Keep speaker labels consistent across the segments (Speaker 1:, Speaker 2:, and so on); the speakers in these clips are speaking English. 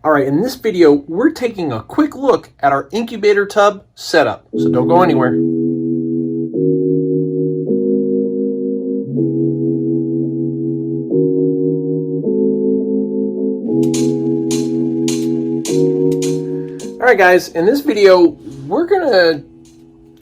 Speaker 1: All right, in this video, we're taking a quick look at our incubator tub setup, so don't go anywhere. All right, guys, in this video, we're gonna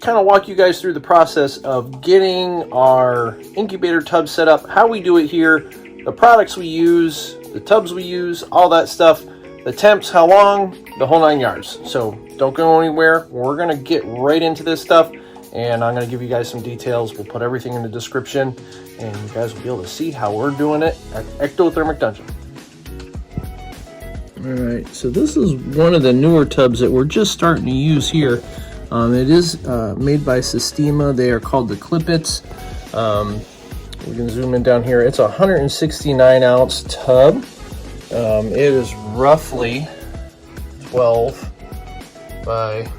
Speaker 1: kind of walk you guys through the process of getting our incubator tub set up, how we do it here, the products we use, the tubs we use, all that stuff. The temps, how long, the whole 9 yards. So don't go anywhere. We're going to get right into this stuff, and I'm going to give you guys some details. We'll put everything in the description, and you guys will be able to see how we're doing it at Ectothermic Dungeon. All right, so this is one of the newer tubs that we're just starting to use here. It is made by Sistema. They are called the Clip-Its. We can zoom in down here. It's a 169 ounce tub. It is roughly 12 by,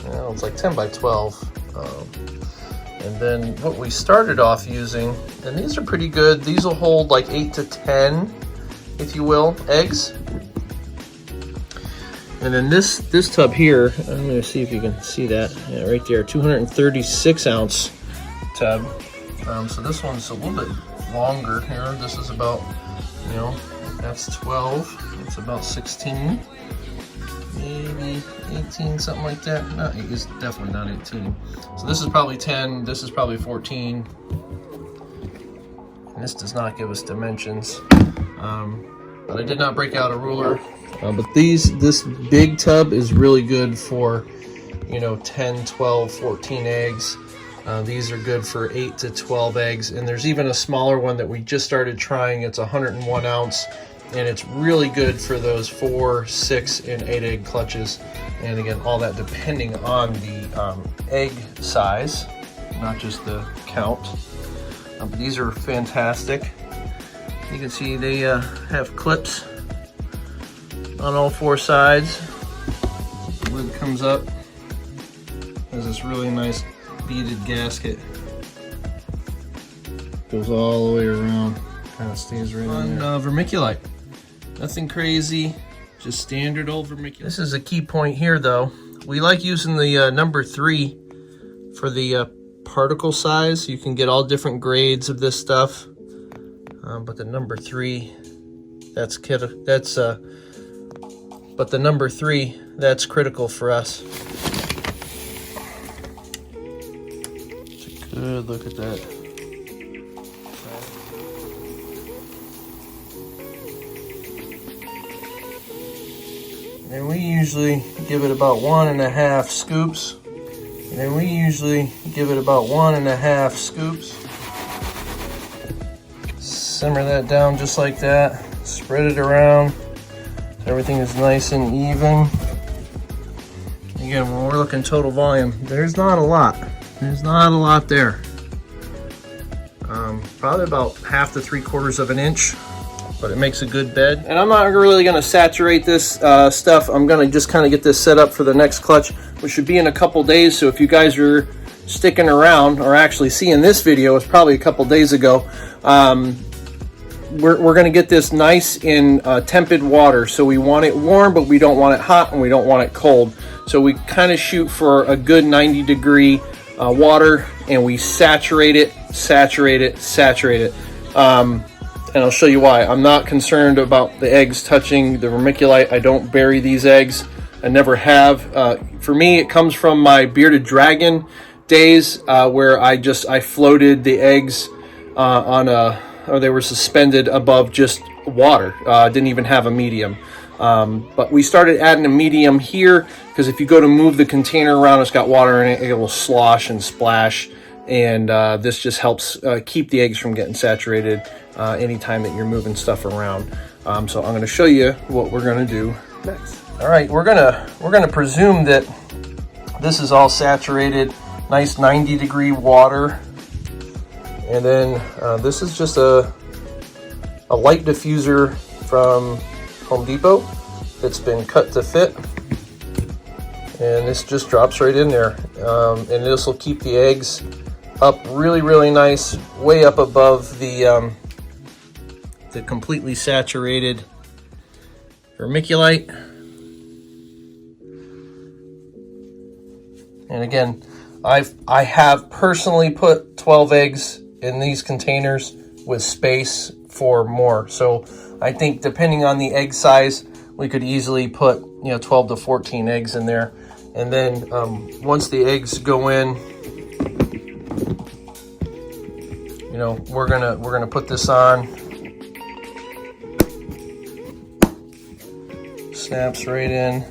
Speaker 1: well, it's like 10 by 12. And then what we started off using, and these are pretty good. These will hold like 8 to 10, if you will, eggs. And then this tub here, I'm going to see if you can see that, yeah, right there, 236 ounce tub. So this one's a little bit longer here. This is about, you know, that's 12, it's about 16, maybe 18, something like that. No, it's definitely not 18. So this is probably 10, this is probably 14. And this does not give us dimensions. But I did not break out a ruler. But this big tub is really good for, you know, 10, 12, 14 eggs. These are good for 8 to 12 eggs. And there's even a smaller one that we just started trying. It's 101 ounce. And it's really good for those 4, 6, and 8 egg clutches. And again, all that depending on the egg size, not just the count. But these are fantastic. You can see they have clips on all 4 sides. The lid comes up. There's this really nice beaded gasket. Goes all the way around. Kind of stays right on Vermiculite. Nothing crazy, just standard old vermiculite. This is a key point here though. We like using the number 3 for the particle size. You can get all different grades of this stuff. But the number 3, that's critical for us. Take a good look at that. And we usually give it about 1.5 scoops. And we usually give it about 1.5 scoops. Simmer that down just like that. Spread it around so everything is nice and even. Again, when we're looking total volume, there's not a lot. There's not a lot there. Probably about 1/2 to 3/4 of an inch. But it makes a good bed. And I'm not really gonna saturate this stuff. I'm gonna just kind of get this set up for the next clutch, which should be in a couple days. So if you guys are sticking around or actually seeing this video, it's probably a couple days ago. We're gonna get this nice in tepid water. So we want it warm, but we don't want it hot and we don't want it cold. So we kind of shoot for a good 90-degree water, and we saturate it. And I'll show you why. I'm not concerned about the eggs touching the vermiculite. I don't bury these eggs. I never have. For me, it comes from my bearded dragon days where I floated the eggs or they were suspended above just water. Didn't even have a medium. But we started adding a medium here because if you go to move the container around, it's got water in it, it will slosh and splash. And this just helps keep the eggs from getting saturated anytime that you're moving stuff around. So I'm going to show you what we're going to do next. All right, we're gonna presume that this is all saturated, nice 90-degree water, and then this is just a light diffuser from Home Depot that's been cut to fit, and this just drops right in there, and this will keep the eggs up really nice, way up above the completely saturated vermiculite. And again, I have personally put 12 eggs in these containers with space for more. So I think depending on the egg size, we could easily put 12 to 14 eggs in there. And then once the eggs go in, we're gonna put this on. Snaps right in.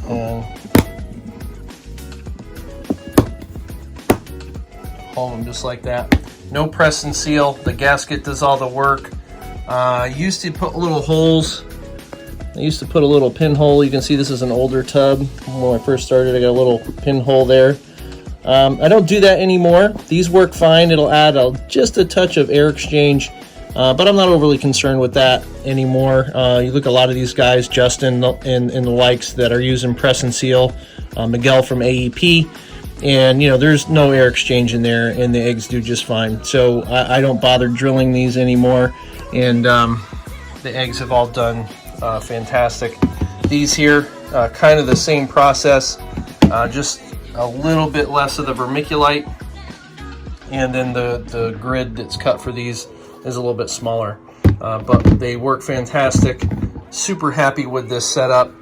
Speaker 1: And hold them just like that. No press and seal. The gasket does all the work. I used to put little holes. I used to put a little pinhole. You can see this is an older tub. When I first started, I got a little pinhole there. I don't do that anymore. These work fine. It'll add just a touch of air exchange, but I'm not overly concerned with that anymore. You look at a lot of these guys, Justin and the likes, that are using press and seal, Miguel from AEP, and there's no air exchange in there, and the eggs do just fine. So I don't bother drilling these anymore, and the eggs have all done fantastic. These here, kind of the same process, just a little bit less of the vermiculite, and then the grid that's cut for these is a little bit smaller, but they work fantastic. Super happy with this setup.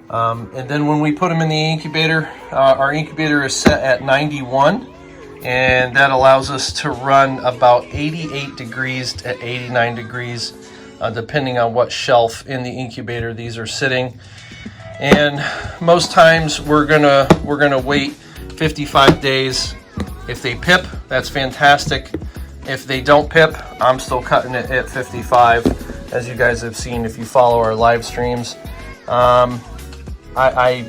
Speaker 1: And then when we put them in the incubator, our incubator is set at 91, and that allows us to run about 88 degrees to 89 degrees, depending on what shelf in the incubator these are sitting. And most times we're gonna wait 55 days. If they pip, that's fantastic. If they don't pip, I'm still cutting it at 55, as you guys have seen if you follow our live streams. I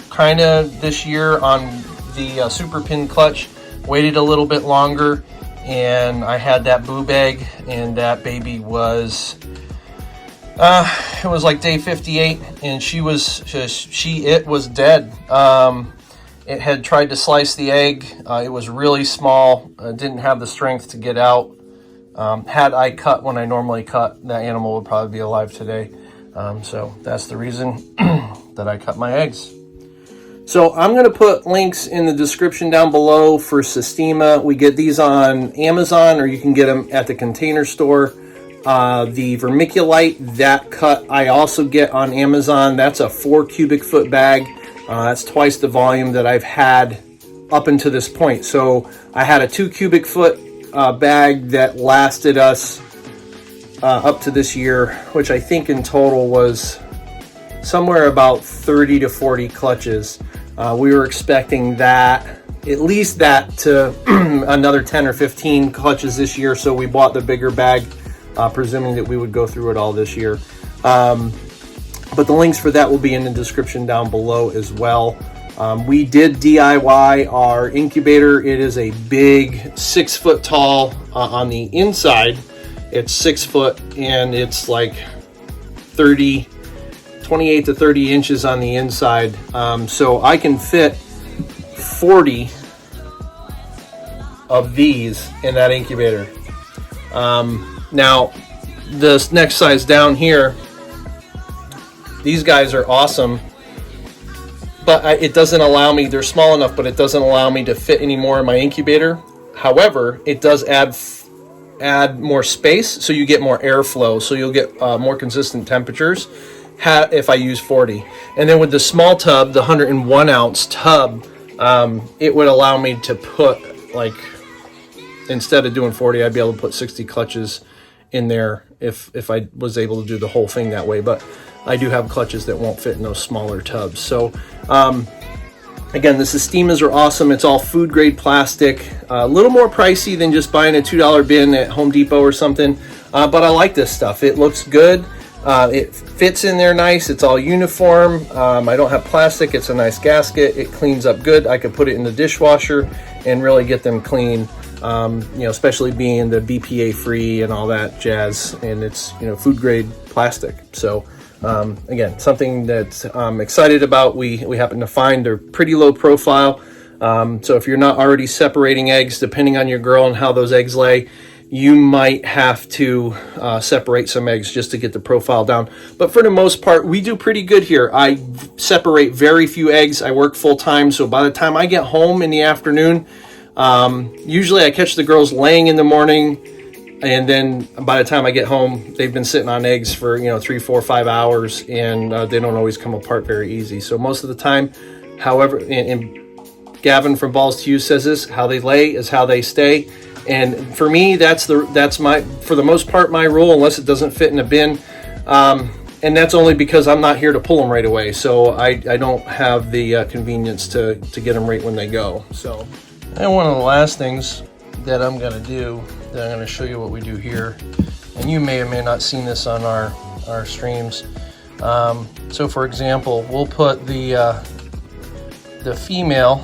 Speaker 1: kind of this year on the super pin clutch waited a little bit longer, and I had that boob egg, and that baby was it was like day 58, and it was dead. It had tried to slice the egg. It was really small. Didn't have the strength to get out. Had I cut when I normally cut, that animal would probably be alive today. So that's the reason that I cut my eggs. So I'm going to put links in the description down below for Sistema. We get these on Amazon, or you can get them at the Container Store. The vermiculite, that cut I also get on Amazon. That's a 4 cubic foot bag. That's twice the volume that I've had up until this point. So I had a 2 cubic foot bag that lasted us up to this year, which I think in total was somewhere about 30 to 40 clutches. We were expecting that, at least that, to another 10 or 15 clutches this year, so we bought the bigger bag, presuming that we would go through it all this year. But the links for that will be in the description down below as well. We did DIY our incubator. It is a big 6 foot tall on the inside. It's 6 foot, and it's like 28 to 30 inches on the inside. So I can fit 40 of these in that incubator. Now, this next size down here, these guys are awesome, but it doesn't allow me, they're small enough, but it doesn't allow me to fit any more in my incubator. However, it does add more space, so you get more airflow, so you'll get more consistent temperatures if I use 40. And then with the small tub, the 101 ounce tub, it would allow me to put, like, instead of doing 40, I'd be able to put 60 clutches in there if I was able to do the whole thing that way. But I do have clutches that won't fit in those smaller tubs. So again, the Sistemas are awesome. It's all food grade plastic, a little more pricey than just buying a $2 bin at Home Depot or something, but I like this stuff. It looks good. It fits in there nice. It's all uniform. I don't have plastic. It's a nice gasket. It cleans up good. I could put it in the dishwasher and really get them clean, especially being the BPA free and all that jazz, and it's food grade plastic. So again, something that I'm excited about. We happen to find they're pretty low profile. So if you're not already separating eggs, depending on your girl and how those eggs lay, you might have to separate some eggs just to get the profile down. But for the most part, we do pretty good here. I separate very few eggs. I work full time, so by the time I get home in the afternoon, usually I catch the girls laying in the morning, and then by the time I get home, they've been sitting on eggs for 3, 4, 5 hours, and they don't always come apart very easy. So most of the time, however, and Gavin from Balls to You says this, how they lay is how they stay. And for me, that's my, for the most part, my rule, unless it doesn't fit in a bin. And that's only because I'm not here to pull them right away. So I don't have the convenience to get them right when they go. So, and one of the last things that I'm going to do, that I'm going to show you what we do here, and you may or may not seen this on our streams. So for example, we'll put the female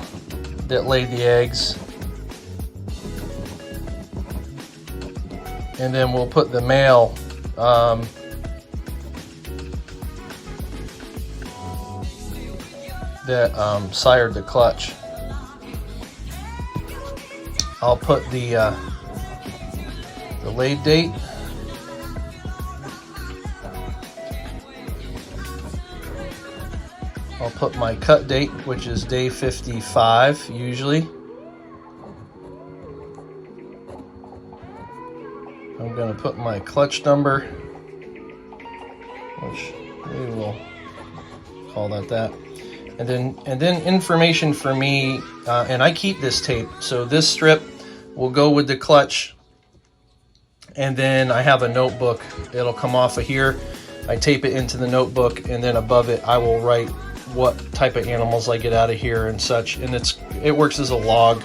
Speaker 1: that laid the eggs, and then we'll put the male that sired the clutch. I'll put the laid date, I'll put my cut date, which is day 55 usually. I'm going to put my clutch number, which we will call that. And then information for me, and I keep this tape. So this strip will go with the clutch, and then I have a notebook. It'll come off of here. I tape it into the notebook, and then above it I will write what type of animals I get out of here and such. And it works as a log.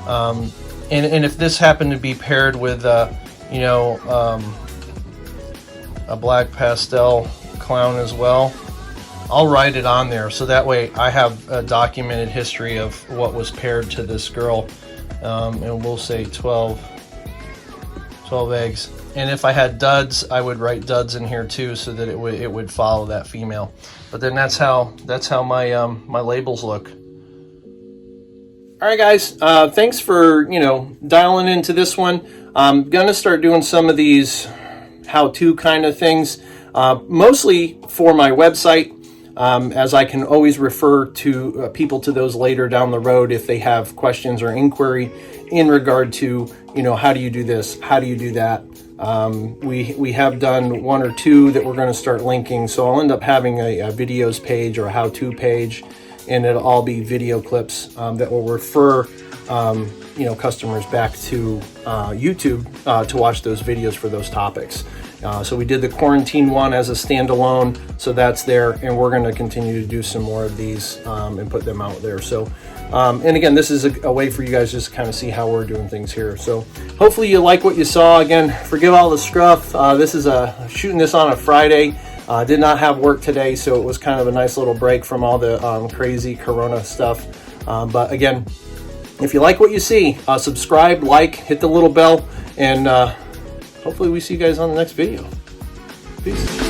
Speaker 1: And if this happened to be paired with a black pastel clown as well, I'll write it on there, so that way I have a documented history of what was paired to this girl. And we'll say 12 eggs. And if I had duds, I would write duds in here too, so that it would follow that female. But then that's how my my labels look. All right, guys. Thanks for dialing into this one. I'm gonna start doing some of these how-to kind of things, mostly for my website. As I can always refer to people to those later down the road if they have questions or inquiry in regard to, how do you do this? How do you do that? We have done 1 or 2 that we're going to start linking. So I'll end up having a videos page or a how-to page, and it'll all be video clips that will refer, customers back to YouTube to watch those videos for those topics. So we did the quarantine one as a standalone, so that's there, and we're going to continue to do some more of these and put them out there. So, and again, this is a way for you guys just to kind of see how we're doing things here. So hopefully you like what you saw. Again, forgive all the scruff. This is shooting this on a Friday. Did not have work today, so it was kind of a nice little break from all the crazy Corona stuff. But again, if you like what you see, subscribe, like, hit the little bell, and hopefully we see you guys on the next video. Peace.